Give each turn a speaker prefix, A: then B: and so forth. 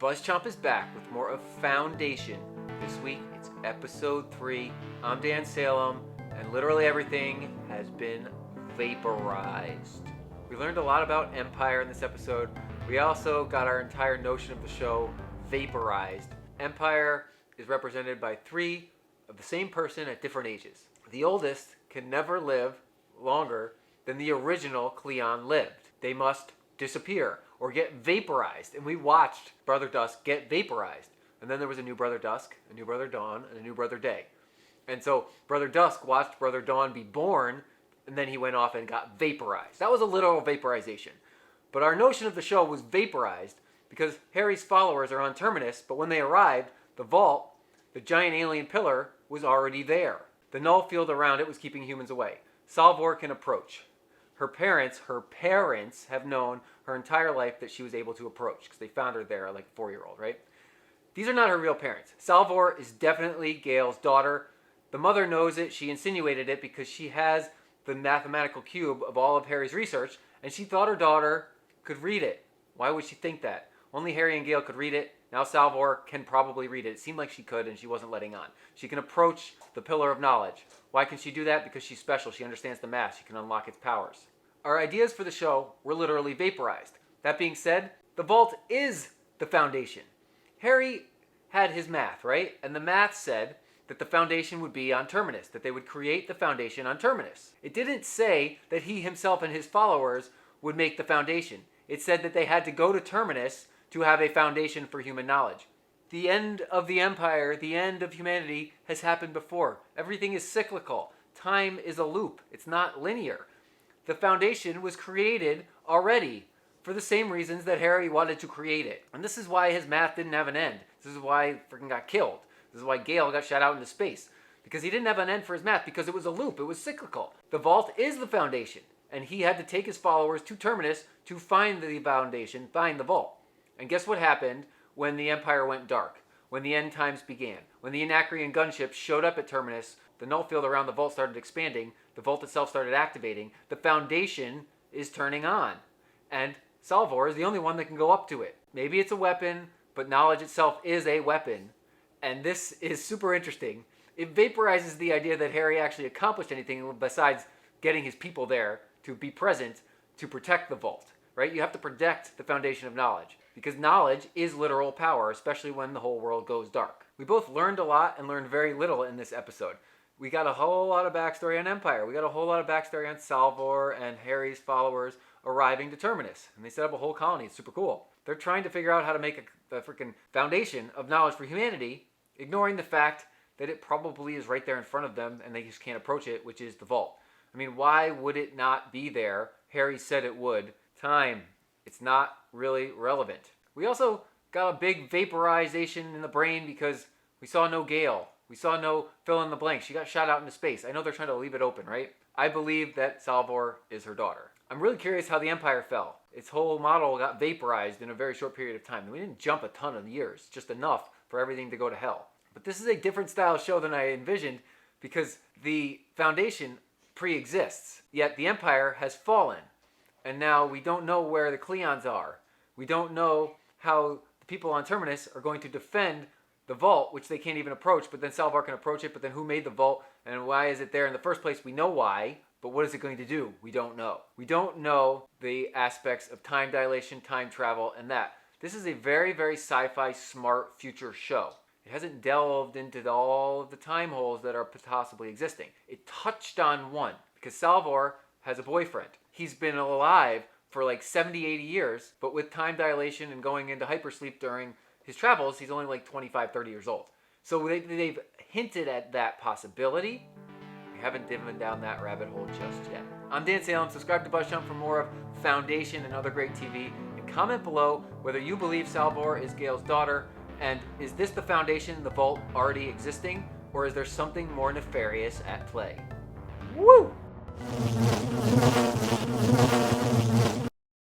A: BuzzChomp is back with more of Foundation. This week, it's episode 3. I'm Dan Salem, and literally everything has been vaporized. We learned a lot about Empire in this episode. We also got our entire notion of the show vaporized. Empire is represented by 3 of the same person at different ages. The oldest can never live longer than the original Cleon lived. They must disappear or get vaporized. And we watched Brother Dusk get vaporized. And then there was a new Brother Dusk, a new Brother Dawn, and a new Brother Day. And so Brother Dusk watched Brother Dawn be born, and then he went off and got vaporized. That was a literal vaporization. But our notion of the show was vaporized because Harry's followers are on Terminus, but when they arrived, the vault, the giant alien pillar, was already there. The null field around it was keeping humans away. Salvor can approach. Her parents have known her entire life that she was able to approach because they found her there like a 4-year-old, right? These are not her real parents. Salvor is definitely Gaal's daughter. The mother knows it. She insinuated it because she has the mathematical cube of all of Harry's research, and she thought her daughter could read it. Why would she think that? Only Harry and Gaal could read it. Now Salvor can probably read it. It seemed like she could, and she wasn't letting on. She can approach the Pillar of Knowledge. Why can she do that? Because she's special. She understands the math. She can unlock its powers. Our ideas for the show were literally vaporized. That being said, the vault is the foundation. Harry had his math, right? And the math said that the foundation would be on Terminus, that they would create the foundation on Terminus. It didn't say that he himself and his followers would make the foundation. It said that they had to go to Terminus to have a foundation for human knowledge. The end of the Empire, the end of humanity has happened before. Everything is cyclical. Time is a loop. It's not linear. The foundation was created already for the same reasons that Harry wanted to create it. And this is why his math didn't have an end. This is why he freaking got killed. This is why Gaal got shot out into space. Because he didn't have an end for his math because it was a loop. It was cyclical. The vault is the foundation. And he had to take his followers to Terminus to find the foundation, find the vault. And guess what happened when the Empire went dark? When the end times began? When the Anacreon gunship showed up at Terminus, the null field around the vault started expanding, the vault itself started activating, the foundation is turning on. And Salvor is the only one that can go up to it. Maybe it's a weapon, but knowledge itself is a weapon. And this is super interesting. It vaporizes the idea that Harry actually accomplished anything besides getting his people there to be present to protect the vault, right? You have to protect the foundation of knowledge because knowledge is literal power, especially when the whole world goes dark. We both learned a lot and learned very little in this episode. We got a whole lot of backstory on Empire. We got a whole lot of backstory on Salvor and Harry's followers arriving to Terminus. And they set up a whole colony. It's super cool. They're trying to figure out how to make a freaking foundation of knowledge for humanity, ignoring the fact that it probably is right there in front of them and they just can't approach it, which is the vault. I mean, why would it not be there? Harry said it would. Time. It's not really relevant. We also got a big vaporization in the brain because we saw no Gaal. We saw no fill in the blank. She got shot out into space. I know they're trying to leave it open, right? I believe that Salvor is her daughter. I'm really curious how the Empire fell. Its whole model got vaporized in a very short period of time. We didn't jump a ton of years, just enough for everything to go to hell. But this is a different style show than I envisioned because the foundation pre-exists, yet the Empire has fallen. And now we don't know where the Cleons are. We don't know how the people on Terminus are going to defend the vault, which they can't even approach, but then Salvor can approach it, but then who made the vault, and why is it there in the first place? We know why, but what is it going to do? We don't know. We don't know the aspects of time dilation, time travel, and that. This is a very, very sci-fi smart future show. It hasn't delved into all of the time holes that are possibly existing. It touched on one, because Salvor has a boyfriend. He's been alive for like 70, 80 years, but with time dilation and going into hypersleep during his travels, he's only like 25, 30 years old. So they've hinted at that possibility. We haven't dived down that rabbit hole just yet. I'm Dan Salem. Subscribe to BuzzChomp for more of Foundation and other great TV. And comment below whether you believe Salvor is Gaal's daughter. And is this the foundation, the vault already existing? Or is there something more nefarious at play? Woo!